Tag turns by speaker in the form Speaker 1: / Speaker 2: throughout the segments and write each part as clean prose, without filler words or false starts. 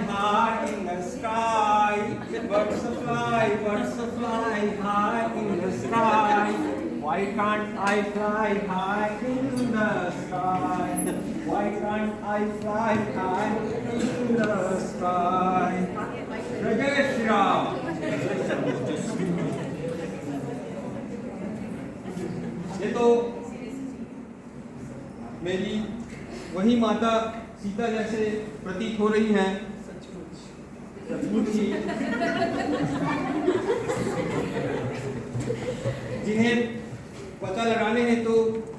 Speaker 1: high in the sky. Birds fly high in the sky. Why can't I fly high in the sky? Why can't I fly high in the sky? जय श्री राम। ये तो मेरी वही माता सीता जैसे प्रतीत हो रही है, सचमुच ही, जिन्हें पता लगाने हैं तो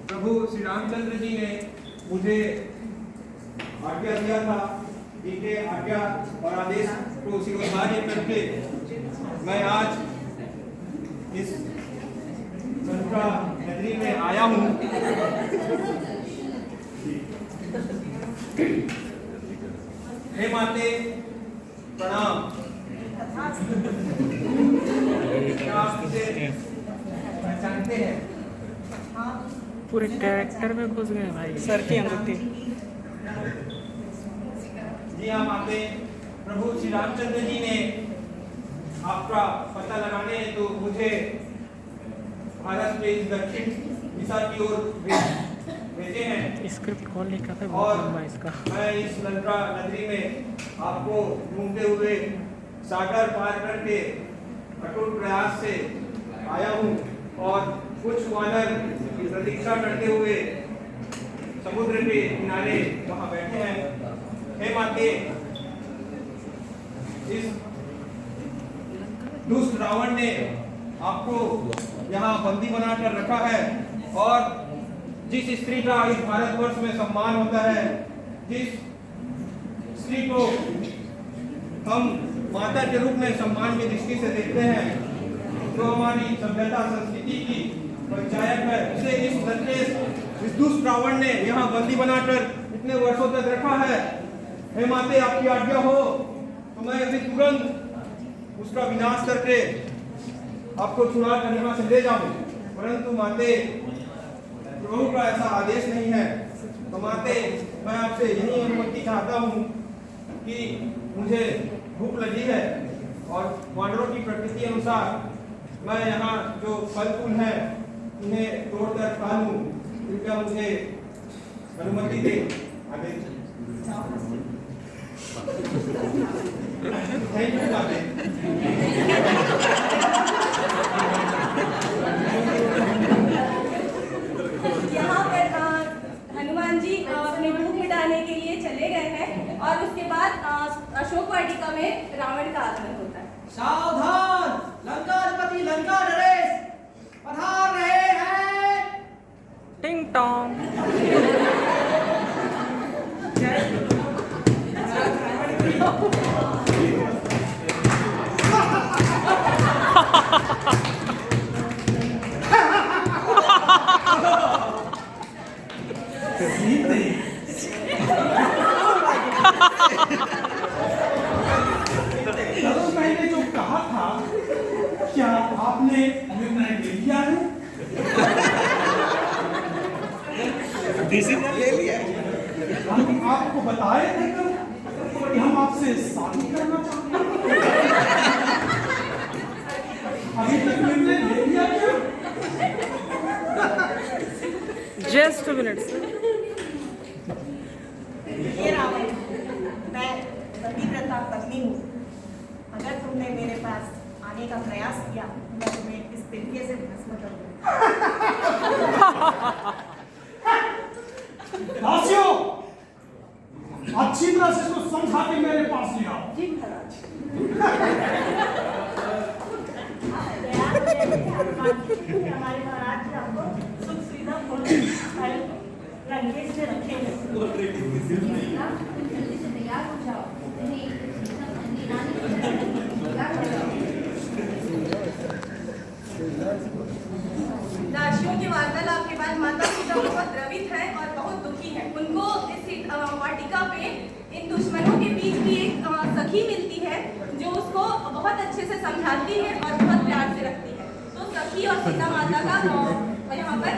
Speaker 1: प्रभु श्री रामचंद्र जी ने मुझे आज्ञा दिया था। जिनके आज्ञा और आदेश को स्वीकार करके मैं आज इस संतरा नगरी में आया हूँ। हे माते प्रणाम। आप मुझे पहचानते हैं?
Speaker 2: पूरे कैरेक्टर में घुस गए भाई। सर की अंगूठी।
Speaker 1: जी हाँ माते, प्रभु श्री रामचंद्र जी ने आपका पता लगाने तो मुझे भारत के दक्षिण दिशा की ओर भेजे हैं।
Speaker 2: स्क्रिप्ट कौन लिखा था
Speaker 1: और
Speaker 2: इसका?
Speaker 1: मैं इस लंका नगरी में आपको ढूंढते हुए सागर पार करके अटूट प्रयास से आया हूँ और कुछ वानर प्रतीक्षा करते हुए समुद्र के किनारे वहाँ बैठे हैं। हे माते, इस दुष्ट रावण ने आपको यहाँ बंदी बनाकर रखा है और जिस स्त्री का इस भारतवर्ष में सम्मान होता है, जिस स्त्री को हम माता के रूप में सम्मान की दृष्टि से देखते हैं, जो हमारी सभ्यता संस्कृति की परिचायक है, उसे इस दुष्ट रावण ने यहाँ बंदी बनाकर इतने वर्षों तक रखा है। हे माते, आपकी आज्ञा हो तो मैं अभी तुरंत उसका विनाश करके आपको छुड़ा कर यहाँ से ले जाऊं, परंतु माते प्रभु का ऐसा आदेश नहीं है। तो माते, मैं आपसे यही अनुमति चाहता हूँ कि मुझे भूख लगी है और वानरों की प्रकृति अनुसार मैं यहाँ जो फल फूल है इन्हें तोड़कर खा लूँ। कृपया मुझे अनुमति दे। आगे थैंक यू माते।
Speaker 3: यहाँ पर हनुमान जी अपने भूख मिटाने के लिए चले गए हैं और उसके बाद अशोक वाटिका में रावण का आगमन होता है।
Speaker 4: सावधान, लंकाधिपति लंका नरेश पधार रहे हैं।
Speaker 2: टिंग टोंग।
Speaker 4: मैंने जो कहा था, क्या आपने निर्णय ले लिया है?
Speaker 1: डिसीजन ले लिया।
Speaker 4: हम आपको बताए थे कि हम आपसे शादी करना चाहते हैं। अभी तक निर्णय ले लिया क्या?
Speaker 2: Just minutes.
Speaker 5: ये रावण, मैं पतिव्रता पत्नी हूँ। अगर तुमने मेरे पास आने का प्रयास किया तो मैं तुम्हें इस तरीके से भस्म कर दूँ।
Speaker 4: दासियों, अच्छी तरह से इसको समझा के मेरे पास ले आओ।
Speaker 5: जी महाराज। हमारे महाराज जी आपको सुख सुविधा लंकेश में रखेंगे।
Speaker 6: जल्दी से तैयार हो जाओ।
Speaker 3: दासियों के वार्तालाप के बाद माता सीता बहुत द्रवित है और बहुत दुखी है। उनको इस वाटिका पे इन दुश्मनों के बीच भी एक सखी मिलती है जो उसको बहुत अच्छे से समझाती है और बहुत प्यार से रखती है। तो सखी और सीता माता का यहाँ पर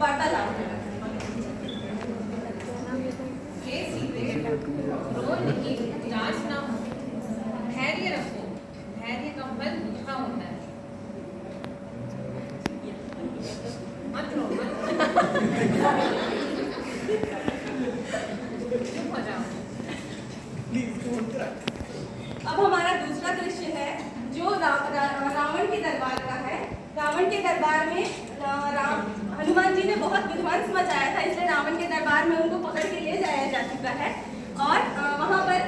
Speaker 3: वार्तालाप है।
Speaker 6: ये सीधे रोल नहीं उदास ना हो, धैर्य रखो, धैर्य का फल मीठा होता है। मत रो, चुप हो जाओ।
Speaker 3: अब हमारा दूसरा दृश्य है जो रावण के दरबार का है। रावण के दरबार में हनुमान जी ने बहुत विध्वंस मचाया था, इसलिए रावण के दरबार में उनको पकड़ के ले जाया जा चुका है। और वहाँ पर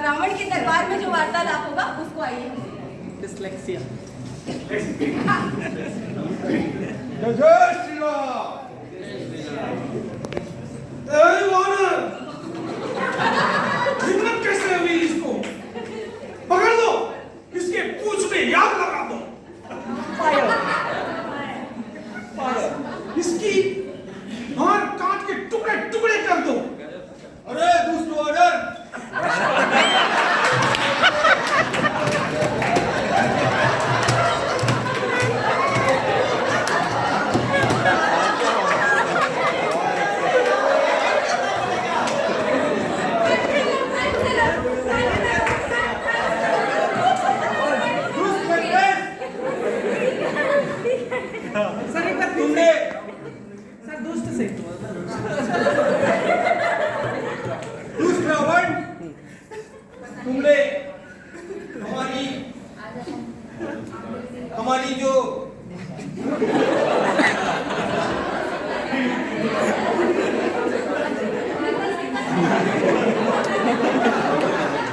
Speaker 3: रावण के दरबार में जो वार्तालाप होगा उसको आइए
Speaker 2: डिसलेक्सिया।
Speaker 1: जय श्री राम।
Speaker 4: हिम्मत कैसे हुई इसको? पकड़ दो, इसके पूंछ में याद लगा दो। इसकी मार काट के टुकड़े टुकड़े कर दो।
Speaker 1: अरे दुष्ट ऑर्डर। हमारी जो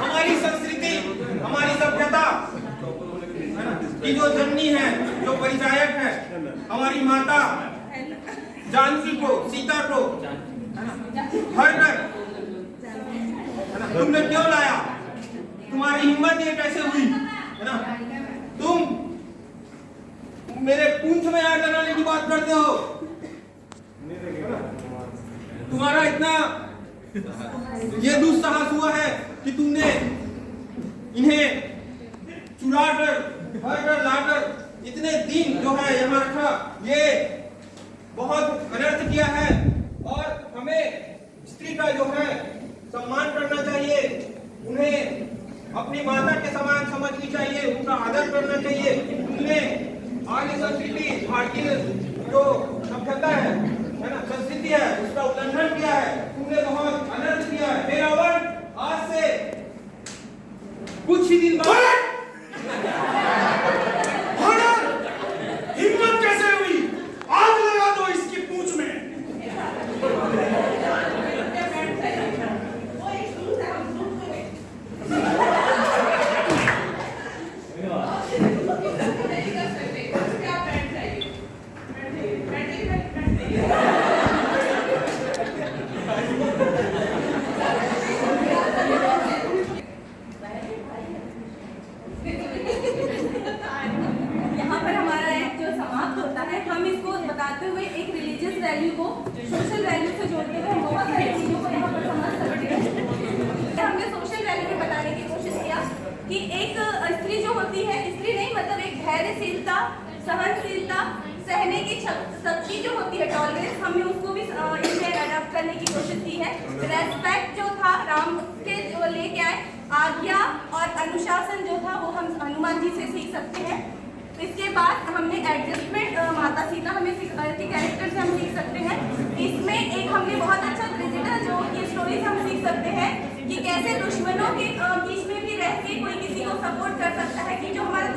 Speaker 1: हमारी संस्कृति, हमारी सभ्यता की जो जननी है, जो परिचायक है, हमारी माता जानकी को, सीता को हर घर तुमने क्यों लाया? तुम्हारी हिम्मत ये कैसे हुई, है ना? तुम मेरे पूंछ में आग लगाने की बात करते हो। तुम्हारा इतना ये दुस्साहस हुआ है कि तुमने इन्हें चुरा कर घर घर लाकर इतने दिन जो है यहाँ रखा, ये बहुत अनर्थ किया है। और हमें स्त्री का जो है सम्मान करना चाहिए, उन्हें अपनी माता के समान समझनी चाहिए, उनका आदर करना चाहिए। तुमने आज संस्कृति, भारतीय जो सभ्यता है ना, संस्कृति है, उसका उल्लंघन किया है, तुमने बहुत अनर्थ किया है। हे रावण, आज से कुछ ही दिन बाद
Speaker 4: हिम्मत कैसे हुई? आग लगा दो इसकी पूंछ में।
Speaker 3: यहाँ पर हमारा एक्ट जो समाप्त होता है, हम इसको बताते हुए एक रिलीजियस वैल्यू को सोशल वैल्यू से जोड़ते हुए हम बहुत सारी चीजों को यहाँ पर समझ सकते हैं। हमने सोशल वैल्यू में बताने की कोशिश किया कि एक स्त्री जो होती है, स्त्री नहीं मतलब एक धैर्यशीलता, सहनशीलता, सहने की शक्ति जो होती है, टॉलरेंस, हमने उसको भी इसमें अडॉप्ट करने की कोशिश की है। रेस्पेक्ट जो था राम के जो लेके आए, आज्ञा और अनुशासन जो था वो हम हनुमान जी से सीख सकते हैं। इसके बाद हमने एडजस्टमेंट माता सीता हमें के कैरेक्टर से हम सीख सकते हैं। इसमें एक हमने बहुत अच्छा डिजिटल जो की स्टोरी हम सीख सकते हैं कि कैसे दुश्मनों के बीच में भी रह के कोई किसी को सपोर्ट कर सकता है, कि जो हमारा